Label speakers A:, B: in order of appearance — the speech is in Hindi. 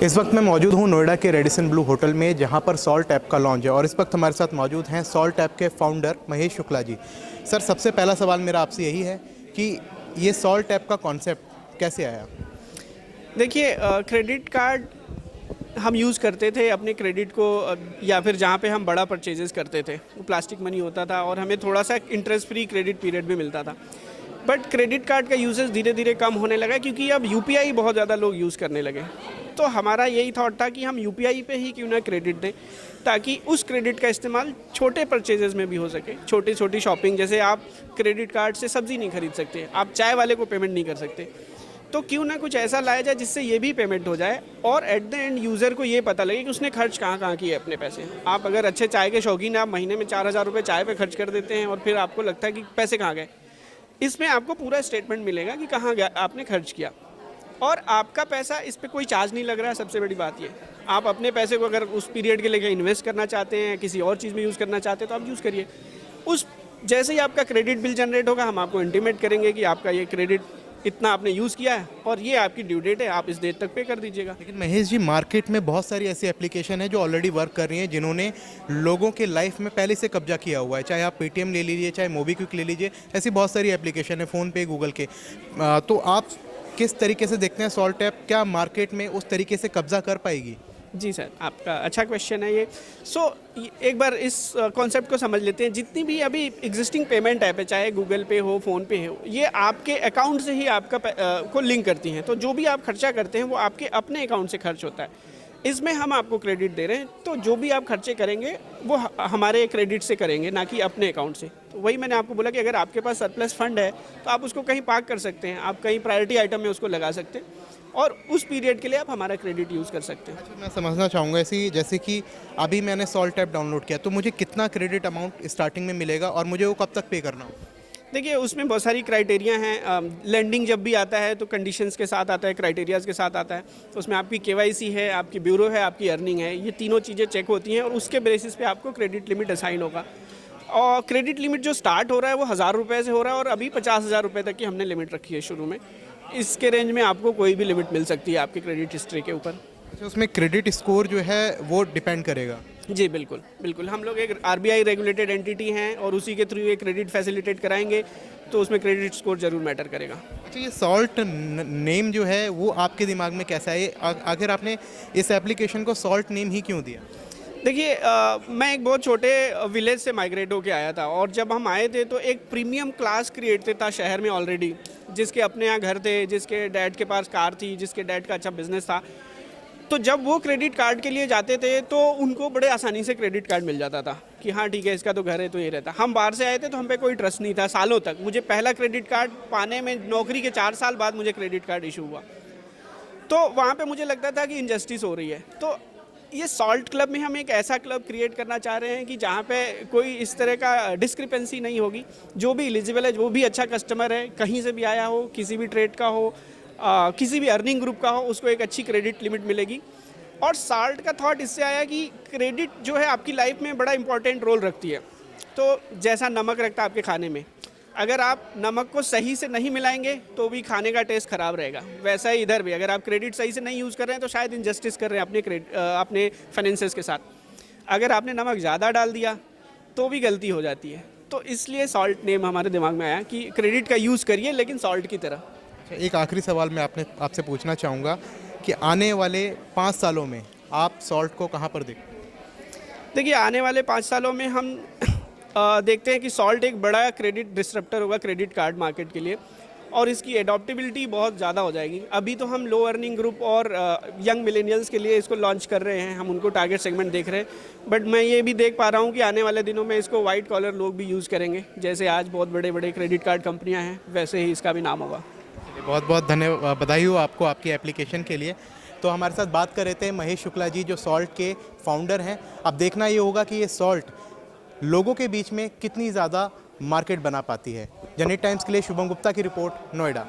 A: इस वक्त मैं मौजूद हूँ नोएडा के रेडिसन ब्लू होटल में, जहाँ पर सॉल्ट ऐप का लॉन्च है और इस वक्त हमारे साथ मौजूद हैं सॉल्ट ऐप के फाउंडर महेश शुक्ला जी। सर, सबसे पहला सवाल मेरा आपसे यही है कि ये सॉल्ट ऐप का कॉन्सेप्ट कैसे आया?
B: देखिए, क्रेडिट कार्ड हम यूज़ करते थे अपने क्रेडिट को, या फिर जहाँ पे हम बड़ा परचेजेस करते थे वो प्लास्टिक मनी होता था और हमें थोड़ा सा इंटरेस्ट फ्री क्रेडिट पीरियड भी मिलता था। बट क्रेडिट कार्ड का यूजेस धीरे धीरे कम होने लगा क्योंकि अब यूपीआई बहुत ज़्यादा लोग यूज़ करने लगे। तो हमारा यही थॉट था कि हम यूपीआई पे ही क्यों ना क्रेडिट दें, ताकि उस क्रेडिट का इस्तेमाल छोटे परचेजेस में भी हो सके। छोटी छोटी शॉपिंग, जैसे आप क्रेडिट कार्ड से सब्ज़ी नहीं खरीद सकते, आप चाय वाले को पेमेंट नहीं कर सकते, तो क्यों ना कुछ ऐसा लाया जाए जिससे ये भी पेमेंट हो जाए और एट द एंड यूज़र को ये पता लगे कि उसने खर्च कहाँ कहाँ किए अपने पैसे। आप अगर अच्छे चाय के शौकीन हैं, आप महीने में 4,000 रुपये चाय पे खर्च कर देते हैं और फिर आपको लगता है कि पैसे कहाँ गए। इसमें आपको पूरा स्टेटमेंट मिलेगा कि कहाँ गया आपने खर्च किया, और आपका पैसा, इस पे कोई चार्ज नहीं लग रहा है। सबसे बड़ी बात ये, आप अपने पैसे को अगर उस पीरियड के लिए इन्वेस्ट करना चाहते हैं, किसी और चीज़ में यूज़ करना चाहते हैं, तो आप यूज़ करिए। उस जैसे ही आपका क्रेडिट बिल जनरेट होगा, हम आपको इंटीमेट करेंगे कि आपका ये क्रेडिट इतना आपने यूज़ किया है और ये आपकी ड्यू डेट है, आप इस डेट तक पे कर दीजिएगा।
A: लेकिन महेश जी, मार्केट में बहुत सारी ऐसी एप्लीकेशन है जो ऑलरेडी वर्क कर रही हैं, जिन्होंने लोगों के लाइफ में पहले से कब्जा किया हुआ है। चाहे आप पेटीएम ले लीजिए, चाहे मोबीक्विक ले लीजिए, ऐसी बहुत सारी एप्लीकेशन है, फ़ोनपे, गूगल के। तो आप किस तरीके से देखते हैं सॉल्ट ऐप क्या मार्केट में उस तरीके से कब्जा कर पाएगी?
B: जी सर, आपका अच्छा क्वेश्चन है ये। एक बार इस कॉन्सेप्ट को समझ लेते हैं। जितनी भी अभी एग्जिस्टिंग पेमेंट ऐप है, चाहे गूगल पे हो, फ़ोन पे हो, ये आपके अकाउंट से ही आपका को लिंक करती हैं। तो जो भी आप खर्चा करते हैं वो आपके अपने अकाउंट से खर्च होता है। इसमें हम आपको क्रेडिट दे रहे हैं, तो जो भी आप खर्चे करेंगे वो हमारे क्रेडिट से करेंगे, ना कि अपने अकाउंट से। तो वही मैंने आपको बोला कि अगर आपके पास सरप्लस फंड है तो आप उसको कहीं पार्क कर सकते हैं, आप कहीं प्रायोरिटी आइटम में उसको लगा सकते हैं और उस पीरियड के लिए आप हमारा क्रेडिट यूज़ कर सकते हैं।
A: अच्छा, मैं समझना चाहूँगा ऐसी, जैसे कि अभी मैंने सॉल्ट ऐप डाउनलोड किया, तो मुझे कितना क्रेडिट अमाउंट स्टार्टिंग में मिलेगा और मुझे वो कब तक पे करना होगा?
B: देखिए, उसमें बहुत सारी क्राइटेरिया हैं। लेंडिंग जब भी आता है तो कंडीशंस के साथ आता है, क्राइटेरियाज़ के साथ आता है। तो उसमें आपकी केवाईसी है, आपकी ब्यूरो है, आपकी अर्निंग है, ये तीनों चीज़ें चेक होती हैं और उसके बेसिस पे आपको क्रेडिट लिमिट असाइन होगा। और क्रेडिट लिमिट जो स्टार्ट हो रहा है वो 1,000 रुपये से हो रहा है और अभी 50,000 रुपये तक की हमने लिमिट रखी है शुरू में। इसके रेंज में आपको कोई भी लिमिट मिल सकती है आपकी क्रेडिट हिस्ट्री के ऊपर।
A: अच्छा, उसमें क्रेडिट स्कोर जो है वो डिपेंड करेगा?
B: जी बिल्कुल, बिल्कुल। हम लोग एक आरबीआई रेगुलेटेड एंटिटी हैं और उसी के थ्रू ये क्रेडिट फैसिलिटेट कराएंगे, तो उसमें क्रेडिट स्कोर ज़रूर मैटर करेगा।
A: अच्छा, ये सॉल्ट नेम जो है वो आपके दिमाग में कैसा है? आखिर आपने इस एप्लीकेशन को सॉल्ट नेम ही क्यों दिया?
B: देखिए, मैं एक बहुत छोटे विलेज से माइग्रेट होके आया था और जब हम आए थे तो एक प्रीमियम क्लास क्रिएट था शहर में ऑलरेडी, जिसके अपने यहाँ घर थे, जिसके डैड के पास कार थी, जिसके डैड का अच्छा बिजनेस था। तो जब वो क्रेडिट कार्ड के लिए जाते थे तो उनको बड़े आसानी से क्रेडिट कार्ड मिल जाता था कि हाँ ठीक है, इसका तो घर है तो ये रहता। हम बाहर से आए थे तो हम पे कोई ट्रस्ट नहीं था सालों तक। मुझे पहला क्रेडिट कार्ड पाने में नौकरी के 4 साल बाद मुझे क्रेडिट कार्ड इशू हुआ। तो वहाँ पे मुझे लगता था कि इनजस्टिस हो रही है। तो ये सॉल्ट क्लब में हम एक ऐसा क्लब क्रिएट करना चाह रहे हैं कि जहाँ पे कोई इस तरह का डिस्क्रिपेंसी नहीं होगी। जो भी एलिजिबल है, जो भी अच्छा कस्टमर है, कहीं से भी आया हो, किसी भी ट्रेड का हो, किसी भी अर्निंग ग्रुप का हो, उसको एक अच्छी क्रेडिट लिमिट मिलेगी। और सॉल्ट का थॉट इससे आया कि क्रेडिट जो है आपकी लाइफ में बड़ा इंपॉर्टेंट रोल रखती है। तो जैसा नमक रखता है आपके खाने में, अगर आप नमक को सही से नहीं मिलाएंगे तो भी खाने का टेस्ट ख़राब रहेगा। वैसा ही इधर भी, अगर आप क्रेडिट सही से नहीं यूज़ कर रहे हैं तो शायद इनजस्टिस कर रहे हैं अपने फाइनेंसेस के साथ। अगर आपने नमक ज़्यादा डाल दिया तो भी गलती हो जाती है। तो इसलिए सॉल्ट नेम हमारे दिमाग में आया कि क्रेडिट का यूज़ करिए लेकिन सॉल्ट की तरह।
A: अच्छा, एक आखिरी सवाल मैं आपसे पूछना चाहूँगा कि आने वाले 5 सालों में आप सॉल्ट को कहाँ पर देखते हैं?
B: देखिए, आने वाले 5 सालों में हम देखते हैं कि सॉल्ट एक बड़ा क्रेडिट डिसरप्टर होगा क्रेडिट कार्ड मार्केट के लिए और इसकी एडॉप्टेबिलिटी बहुत ज़्यादा हो जाएगी। अभी तो हम लो अर्निंग ग्रुप और यंग मिलेनियल्स के लिए इसको लॉन्च कर रहे हैं, हम उनको टारगेट सेगमेंट देख रहे हैं। बट मैं ये भी देख पा रहा हूँ कि आने वाले दिनों में इसको वाइट कॉलर लोग भी यूज़ करेंगे। जैसे आज बहुत बड़े बड़े क्रेडिट कार्ड कंपनियाँ हैं, वैसे ही इसका भी नाम होगा।
A: बहुत बहुत धन्यवाद, बधाई हो आपको आपकी एप्लीकेशन के लिए। तो हमारे साथ बात कर रहे थे महेश शुक्ला जी, जो सॉल्ट के फाउंडर हैं। अब देखना ये होगा कि ये सॉल्ट लोगों के बीच में कितनी ज़्यादा मार्केट बना पाती है। जनहित टाइम्स के लिए शुभम गुप्ता की रिपोर्ट, नोएडा।